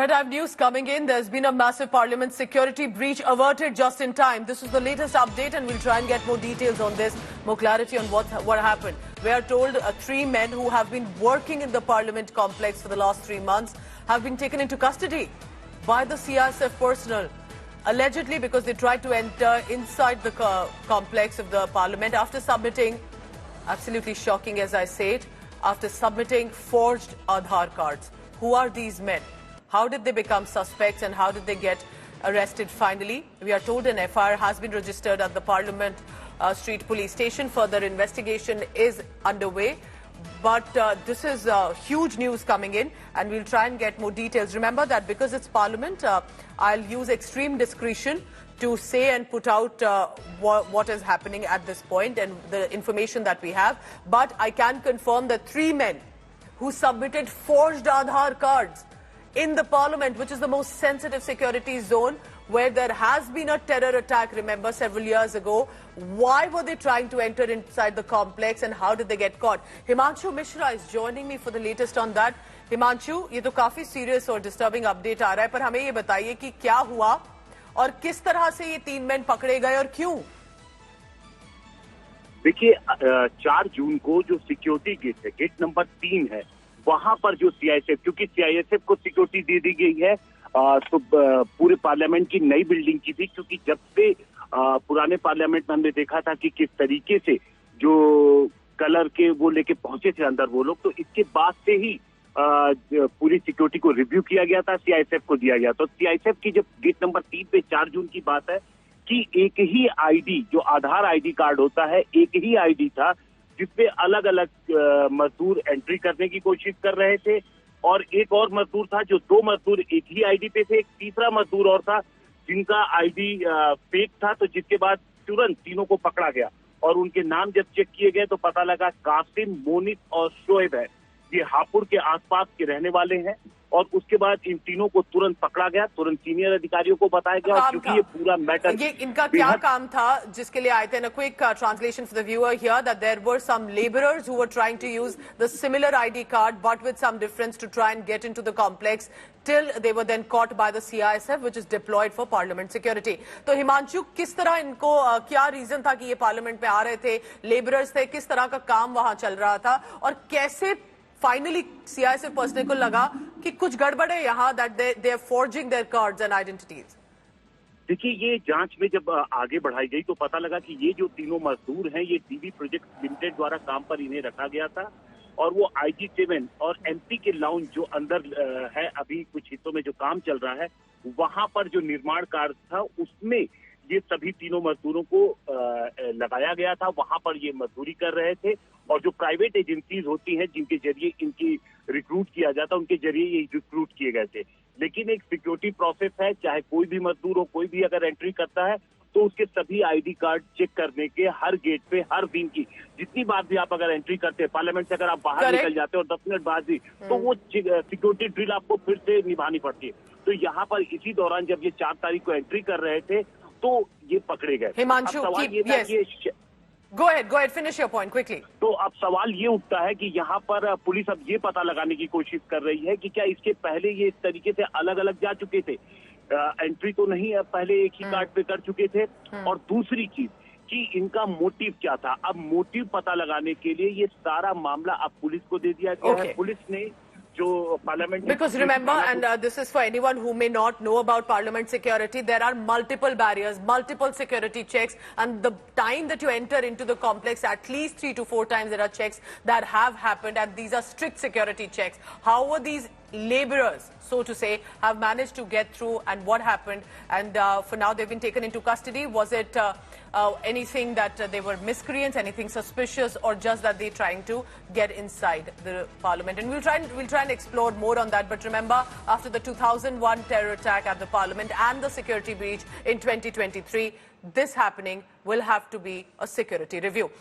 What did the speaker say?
right, I have news coming in. There's been a massive parliament security breach averted just in time. This is the latest update and we'll try and get more details on this, more clarity on what happened. We are told 3 men who have been working in the parliament complex for the last 3 months have been taken into custody by the CISF personnel, allegedly because they tried to enter inside the complex of the parliament after submitting, absolutely shocking as I say it, after submitting forged Aadhaar cards. Who are these men? How did they become suspects and how did they get arrested finally? We are told an FIR has been registered at the Parliament Street Police Station. Further investigation is underway. But this is huge news coming in and we'll try and get more details. Remember that because it's Parliament, I'll use extreme discretion to say and put out what is happening at this point and the information that we have. But I can confirm that 3 men who submitted forged Aadhaar cards in the Parliament, which is the most sensitive security zone, where there has been a terror attack, remember, several years ago. Why were they trying to enter inside the complex and how did they get caught? Himanshu Mishra is joining me for the latest on that. Himanshu, ये तो काफी serious और disturbing update आ रहा है, पर हमें ये बताइए कि क्या हुआ और किस तरह से ये 3 men पकड़े गए और क्यों? देखिए 4 जून को जो सिक्योरिटी गेट है, गेट नंबर 3 है, वहां पर जो सीआईएसएफ, क्योंकि सीआईएसएफ को सिक्योरिटी दे दी गई है तो पूरे पार्लियामेंट की नई बिल्डिंग की थी, क्योंकि जब से पुराने पार्लियामेंट में हमने देखा था कि किस तरीके से जो कलर के वो लेके पहुंचे थे अंदर वो लोग, तो इसके बाद से ही पूरी सिक्योरिटी को रिव्यू किया गया था, सीआईएसएफ को दिया गया। तो सीआईएसएफ की जब गेट नंबर 3 पे 4 जून की बात है कि एक ही आईडी, जो आधार आईडी कार्ड होता है, एक ही आईडी था जिसपे अलग अलग मजदूर एंट्री करने की कोशिश कर रहे थे और एक और मजदूर था जो 2 मजदूर एक ही आईडी पे थे, एक तीसरा मजदूर और था जिनका आईडी फेक था। तो जिसके बाद तुरंत तीनों को पकड़ा गया और उनके नाम जब चेक किए गए तो पता लगा कासिम, मोनिस और शोएब है, ये हापुड़ के आसपास के रहने वाले हैं। और उसके बाद इन तीनों को तुरंत पकड़ा गया, तुरंत सीनियर अधिकारियों को बताया गया, क्योंकि ये पूरा मैटर, ये इनका क्या काम था जिसके लिए आए थे? A quick translation for the viewer here that there were some laborers who were trying to use the similar ID card but with some difference to try and get into the complex till they were then caught by the CISF, which is deployed for parliament security. तो हिमांशु, किस तरह इनको क्या reason था कि ये parliament में आ रहे थे, लेबरर्स थे, किस तरह का काम वहां चल रहा था और कैसे फाइनली सीआईएसएफ पर्सनल को लगा कि कुछ गड़बड़ है यहाँ, that they are forging their cards and identities? देखिए, ये जांच में जब आगे बढ़ाई गई तो पता लगा कि ये जो तीनों मजदूर हैं, ये डीबी प्रोजेक्ट लिमिटेड द्वारा काम पर इन्हें रखा गया था और वो IG7 और एमपी के लाउंज जो अंदर है, अभी कुछ हिस्सों में जो काम चल रहा है, वहां पर जो निर्माण कार्य था उसमें ये सभी तीनों मजदूरों को लगाया गया था। वहां पर ये मजदूरी कर रहे थे और जो प्राइवेट एजेंसीज होती हैं जिनके जरिए इनकी रिक्रूट किया जाता, उनके जरिए ये रिक्रूट किए गए थे। लेकिन एक सिक्योरिटी प्रोसेस है, चाहे कोई भी मजदूर हो, कोई भी अगर एंट्री करता है तो उसके सभी आईडी कार्ड चेक करने के हर गेट पे, हर दिन की जितनी बार भी आप अगर एंट्री करते हैं पार्लियामेंट से, अगर आप बाहर निकल जाते हो और 10 मिनट बाद भी, तो वो सिक्योरिटी ड्रिल आपको फिर से निभानी पड़ती है। तो यहाँ पर इसी दौरान जब ये 4 तारीख को एंट्री कर रहे थे तो ये पकड़े गए। Himanshu, go ahead, finish your point quickly. तो अब सवाल ये उठता है कि यहाँ पर पुलिस अब ये पता लगाने की कोशिश कर रही है कि क्या इसके पहले ये इस तरीके से अलग अलग जा चुके थे, एंट्री तो नहीं, पहले एक ही कार्ड पे कर चुके थे, और दूसरी चीज कि इनका मोटिव क्या था। अब मोटिव पता लगाने के लिए ये सारा मामला अब पुलिस को दे दिया गया है। पुलिस ने जो parliament, because remember, and this is for anyone who may not know about parliament security, there are multiple barriers, multiple security checks, and the time that you enter into the complex, at least 3 to 4 times there are checks that have happened, and these are strict security checks. How were these laborers, so to say, have managed to get through, and what happened? And for now they've been taken into custody. Was it anything that they were miscreants, anything suspicious, or just that they're trying to get inside the parliament? And we'll try and explore more on that. But remember, after the 2001 terror attack at the parliament and the security breach in 2023, this happening will have to be a security review.